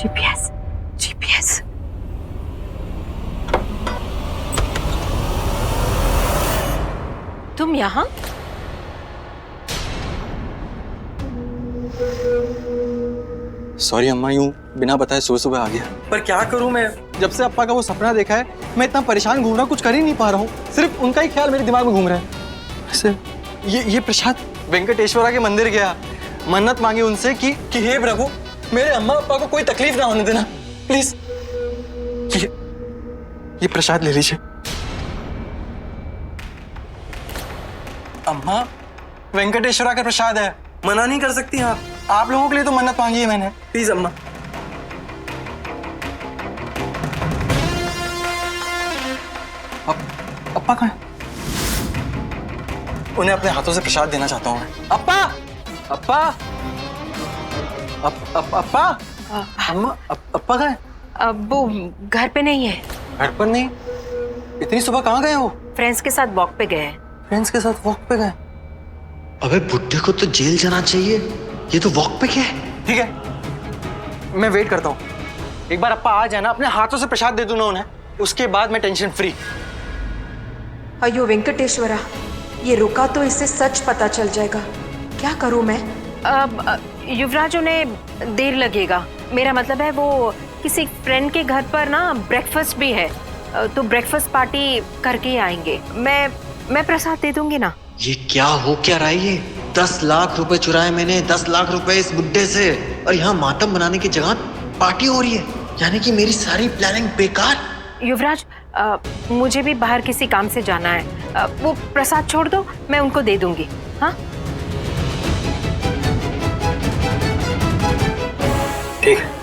GPS, GPS. तुम यहाँ? Sorry अम्मा, यूं बिना बताए सुबह सुबह आ गया। पर क्या करूं मैं, जब से अप्पा का वो सपना देखा है मैं इतना परेशान घूम रहा हूँ, कुछ कर ही नहीं पा रहा हूँ। सिर्फ उनका ही ख्याल मेरे दिमाग में घूम रहा है। वैसे ये प्रसाद वेंकटेश्वरा के मंदिर गया, मन्नत मांगी उनसे कि हे प्रभु मेरे अम्मा अप्पा को कोई तकलीफ ना होने देना प्लीज। ये प्रसाद ले लीजिए। अम्मा, वेंकटेश्वरा का प्रसाद है, मना नहीं कर सकती आप लोगों के लिए तो मन्नत मांगी है मैंने, प्लीज अम्मा। अप्पा कहाँ हैं? उन्हें अपने हाथों से प्रसाद देना चाहता हूँ मैं। अप्पा, अप्पा, अप्पा, अम्मा, अप्पा कहाँ हैं? अब वो घर पे नहीं है। घर पर नहीं? इतनी सुबह कहाँ गए वो? फ्रेंड्स के साथ वॉक पे गए हैं। फ्रेंड्स के साथ वॉक पे गए? अबे बुड्ढे को तो जेल जाना चाहिए, ये तो वॉक पे क्या है? ठीक है, मैं वेट करता हूँ। एक बार अप्पा आ जाए ना, अपने हाथों से प्रसाद दे दूँ ना उन्हें, उसके बाद मैं टेंशन फ्री। अयो वेंकटेश्वरा, ये रुका तो इससे सच पता चल जाएगा। क्या करूं मैं? अब युवराज, उन्हें देर लगेगा। मेरा मतलब है वो किसी फ्रेंड के घर पर ना ब्रेकफास्ट भी है, तो ब्रेकफास्ट पार्टी करके ही आएंगे। मैं प्रसाद दे दूंगी ना। ये क्या हो क्या रहा है ये? 10 लाख रुपए चुराए मैंने, 10 लाख रुपए इस बुड्ढे से, और यहाँ मातम बनाने की जगह पार्टी हो रही है। यानी कि मेरी सारी प्लानिंग बेकार। युवराज, मुझे भी बाहर किसी काम से जाना है। वो प्रसाद छोड़ दो, मैं उनको दे दूंगी। हाँ ठीक है।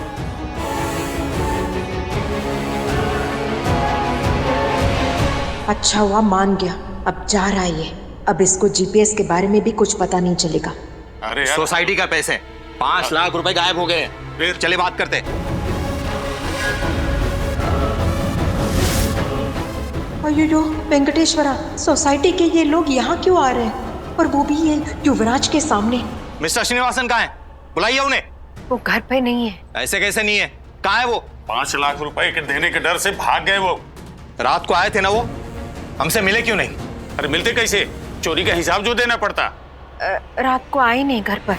अच्छा हुआ मान गया, अब जा रहा है ये। अब इसको जीपीएस के बारे में भी कुछ पता नहीं चलेगा। अरे यार, सोसाइटी का पैसे 5 लाख रुपए गायब हो गए। फिर चले बात करते। अयो वेंकटेश्वरा, सोसाइटी के ये लोग यहाँ क्यों आ रहे हैं, और वो भी ये युवराज के सामने? मिस्टर श्रीनिवासन कहाँ है? बुलाइए उन्हें। वो घर पे नहीं है। ऐसे कैसे नहीं है? कहाँ है वो? 5 लाख रुपए के देने के डर से भाग गए वो। रात को आए थे ना वो, हमसे मिले क्यों नहीं? अरे मिलते कैसे? चोरी का हिसाब जो देना पड़ता। रात को आए नहीं घर पर।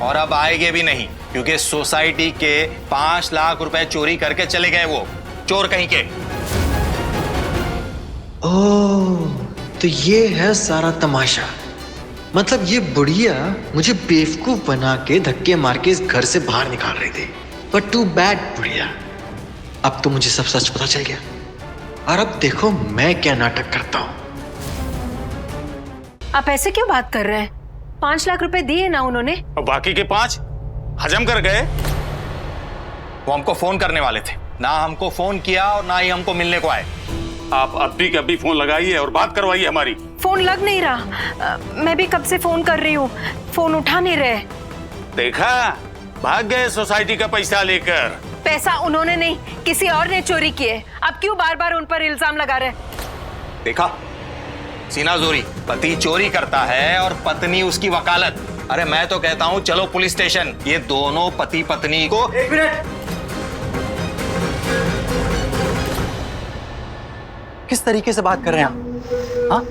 और अब आएंगे भी नहीं, क्योंकि सोसाइटी के 5 लाख रुपए चोरी करके चले गए वो चोर कहीं के। ओह, तो ये है सारा तमाशा। मतलब ये बुढ़िया मुझे बेवकूफ बना के धक्के मार के इस घर से बाहर निकाल रही थी। बट टू बैड बुढ़िया, अब तो मुझे सब सच पता चल गया। और अब देखो मैं क्या नाटक करता हूँ। आप ऐसे क्यों बात कर रहे हैं? 5 लाख रुपए दिए ना उन्होंने। और बाकी के 5 हजम कर गए। वो हमको फोन करने वाले थे, ना हमको फोन किया और ना ही हमको मिलने को आए। आप अभी के अभी फोन लगाइए और बात करवाइए हमारी। फोन लग नहीं रहा। मैं भी कब से फोन कर रही हूँ, फोन उठा नहीं रहे। देखा, भाग गए सोसाइटी का पैसा लेकर। पैसा उन्होंने नहीं, किसी और ने चोरी किए। अब क्यों बार बार उन पर इल्जाम लगा रहे? देखा, सीना जोरी। पति चोरी करता है और पत्नी उसकी वकालत। अरे मैं तो कहता हूँ चलो पुलिस स्टेशन। ये दोनों पति पत्नी को। एक मिनट, किस तरीके से बात कर रहे हैं आप? हाँ,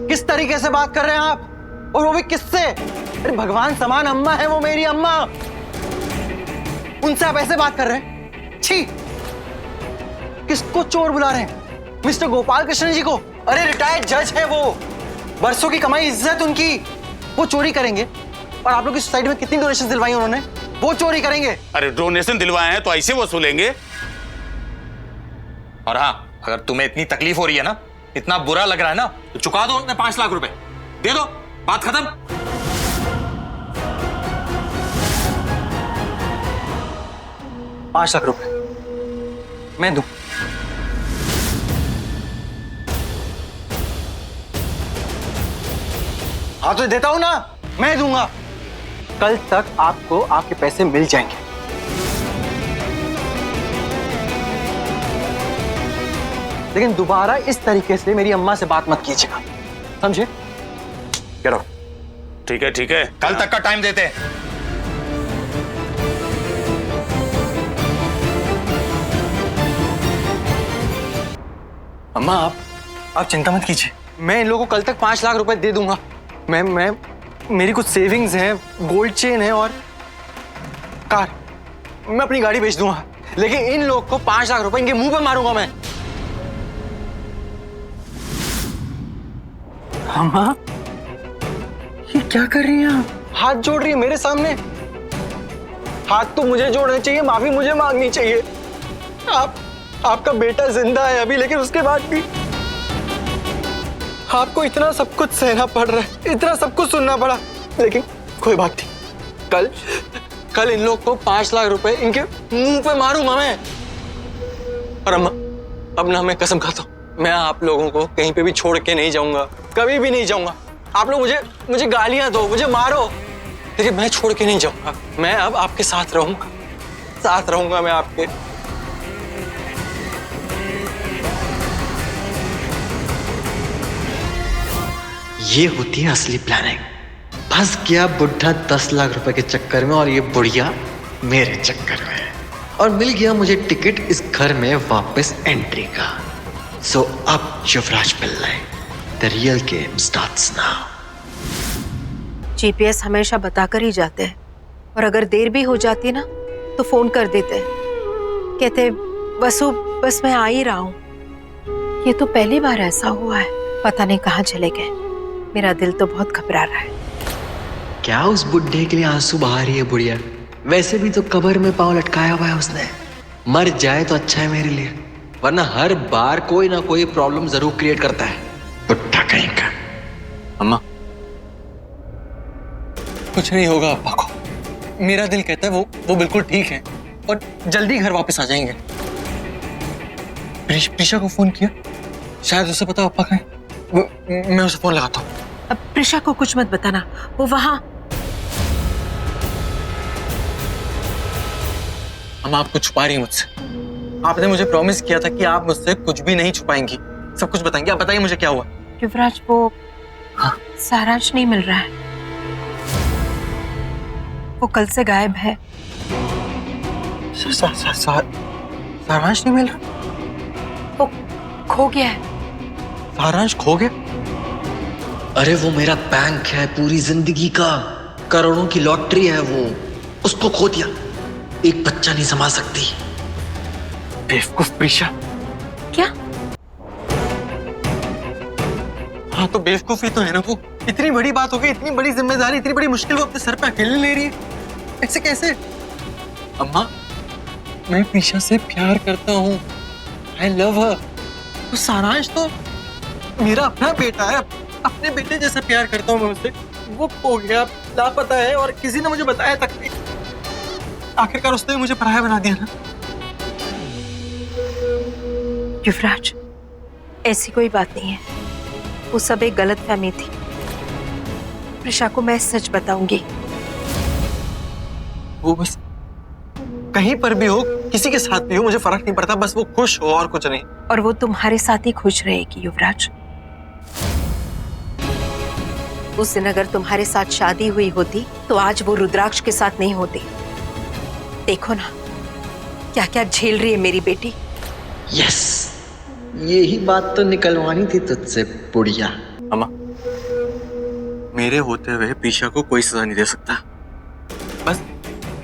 किस तरीके से बात कर रहे हैं आप? और वो भी किससे? अरे भगवान समान अम्मा है वो, मेरी अम्मा। उनसे आप ऐसे बात कर रहे हैं? छी! किसको चोर बुला रहे हैं? मिस्टर गोपाल कृष्ण जी को। अरे रिटायर्ड जज है वो, बरसों की कमाई, इज्जत उनकी। वो चोरी करेंगे? और आप लोग की सोसाइटी में कितनी डोनेशन दिलवाई उन्होंने? वो चोरी करेंगे? अरे डोनेशन दिलवाए हैं तो ऐसे वसूलेंगे। और हाँ, अगर तुम्हें इतनी तकलीफ हो रही है ना, इतना बुरा लग रहा है ना, तो चुका दो उन्हें 5 लाख रुपए। दे दो, बात खत्म। 5 लाख रुपए मैं दूं? हाँ तो देता हूं ना, मैं दूंगा। कल तक आपको आपके पैसे मिल जाएंगे। लेकिन दोबारा इस तरीके से मेरी अम्मा से बात मत कीजिएगा, समझे? चलो ठीक है, ठीक है। कल तक का टाइम देते हैं। अम्मा आप चिंता मत कीजिए, मैं इन लोगों को कल तक 5 लाख रुपए दे दूंगा। मैं मेरी कुछ सेविंग्स हैं, गोल्ड चेन है और कार, मैं अपनी गाड़ी बेच दूंगा, लेकिन इन लोग को 5 लाख रुपए इनके मुंह पे मारूंगा मैं। अम्मा ये क्या कर रही हैं आप? हाथ जोड़ रही है मेरे सामने। हाथ तो मुझे जोड़ने चाहिए, माफी मुझे मांगनी चाहिए। आपका बेटा जिंदा है अभी, लेकिन उसके बाद भी आपको इतना सब कुछ सहना पड़ रहा है, इतना सब कुछ सुनना पड़ा, लेकिन कोई बात नहीं। कल इन लोग को 5 लाख रुपए इनके मुंह पे मारूंगा मैं। और अम्मा अब ना मैं कसम खाता हूं, मैं आप लोगों को कहीं पे भी छोड़ के नहीं जाऊंगा, कभी भी नहीं जाऊंगा। आप लोग मुझे गालियां दो, मुझे मारो, लेकिन मैं छोड़ के नहीं जाऊंगा। मैं अब आपके साथ रहूंगा मैं आपके। ये होती है असली प्लानिंग। फंस गया बुढ़ा 10 लाख रुपए के चक्कर में और ये बुढ़िया मेरे चक्कर में, और मिल गया मुझे टिकट इस घर में वापस एंट्री का। सो अब Yuvraj Pillai, the real game starts now. GPS हमेशा बताकर ही जाते हैं, और अगर देर भी हो जाती है ना तो फोन कर देते हैं, कहते वसु बस मैं आ ही रहा हूं। ये तो पहली बार ऐसा हुआ है, पता नहीं कहाँ चले गए। मेरा दिल तो बहुत घबरा रहा है। क्या उस बुढ़े के लिए आंसू बहा रही है बुढ़िया? वैसे भी तो कब्र में पांव लटकाया हुआ है उसने। मर जाए तो अच्छा है मेरे लिए, वरना हर बार कोई ना कोई प्रॉब्लम जरूर क्रिएट करता है बुढ़ा कहीं का। अम्मा कुछ नहीं होगा अब्बा को, मेरा दिल कहता है वो बिल्कुल ठीक है और जल्दी घर वापस आ जाएंगे। प्रीशा को फोन किया, शायद उसे पता अब्बा कहाँ है। मैं उसे फोन लगाता हूँ। अब प्रिशा को कुछ मत बताना, वो वहां। अम्मा आप कुछ छुपा रही हैं मुझसे। आपने मुझे प्रॉमिस किया था कि आप मुझसे कुछ भी नहीं छुपाएंगी, सब कुछ बताएंगी। आप बताइए मुझे क्या हुआ। युवराज वो सारांश नहीं मिल रहा है, वो कल से गायब है। सारांश नहीं मिल रहा? वो खो गया है। सारांश खो गया? अरे वो मेरा बैंक है, पूरी जिंदगी का करोड़ों की लॉटरी है वो, उसको खो दिया। एक बच्चा नहीं संभाल सकती। बेवकूफ प्रीशा। क्या? हाँ तो बेवकूफी तो है ना वो। इतनी बड़ी बात हो गई, इतनी बड़ी जिम्मेदारी, इतनी बड़ी मुश्किल वो अपने सर पे अकेले ले रही है। ऐसे कैसे? अम्मा मैं प्रीशा से प्यार करता हूँ, आई लव हर। तो सारांश तो मेरा अपना बेटा है, अपने बेटे जैसा प्यार करता हूँ मैं उससे। वो खो गया, लापता है, और किसी ने मुझे बताया तक नहीं। आखिरकार उसने मुझे पराया बना दिया ना। युवराज ऐसी कोई बात नहीं है, वो सब एक गलतफहमी थी। प्रिशा को मैं सच बताऊंगी। वो बस कहीं पर भी हो, किसी के साथ भी हो, मुझे फर्क नहीं पड़ता, बस वो खुश हो और कुछ नहीं। और वो तुम्हारे साथ ही खुश रहेगी युवराज। उस दिन अगर तुम्हारे साथ शादी हुई होती तो आज वो रुद्राक्ष के साथ नहीं होती। देखो ना क्या क्या झेल रही है मेरी बेटी। यस, यही बात तो निकलवानी थी तुझसे बुढ़िया। अम्मा मेरे होते हुए प्रीशा को कोई सजा नहीं दे सकता। बस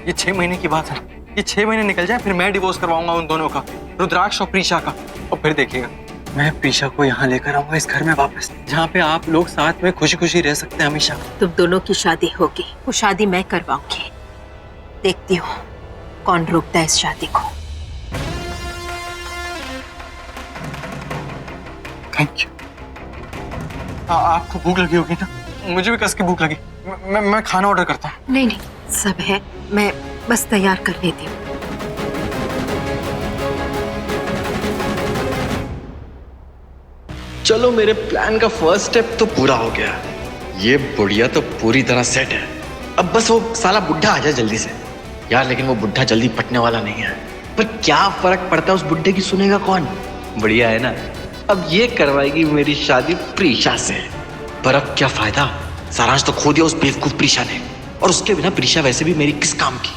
ये 6 महीने की बात है, ये 6 महीने निकल जाए, फिर मैं डिवोर्स करवाऊंगा उन दोनों का, रुद्राक्ष और प्रीशा का। और फिर देखिएगा मैं प्रीशा को यहाँ लेकर आऊंगा इस घर में वापस, जहाँ पे आप लोग साथ में खुशी खुशी रह सकते हैं हमेशा। तुम दोनों की शादी होगी, वो शादी मैं करवाऊंगी। देखती हूँ कौन रोकता है इस शादी को। Thank you. आपको भूख लगी होगी ना? मुझे भी कस की भूख लगी। मैं खाना ऑर्डर करता हूँ। नहीं नहीं सब है, मैं बस तैयार कर लेती हूँ। चलो मेरे प्लान का फर्स्ट स्टेप तो पूरा हो गया। ये बुढ़िया तो पूरी तरह सेट है। अब बस वो साला बुढ़ा आ जाए जल्दी से यार। लेकिन वो बुढ़ा जल्दी पटने वाला नहीं है। पर क्या फर्क पड़ता है, उस बुढ़े की सुनेगा कौन? बढ़िया है ना। अब ये करवाएगी मेरी शादी प्रीशा से। पर अब क्या फायदा, सारांश तो खो दिया उस बेवकूफ प्रीशा ने, और उसके बिना प्रीशा वैसे भी मेरी किस काम की।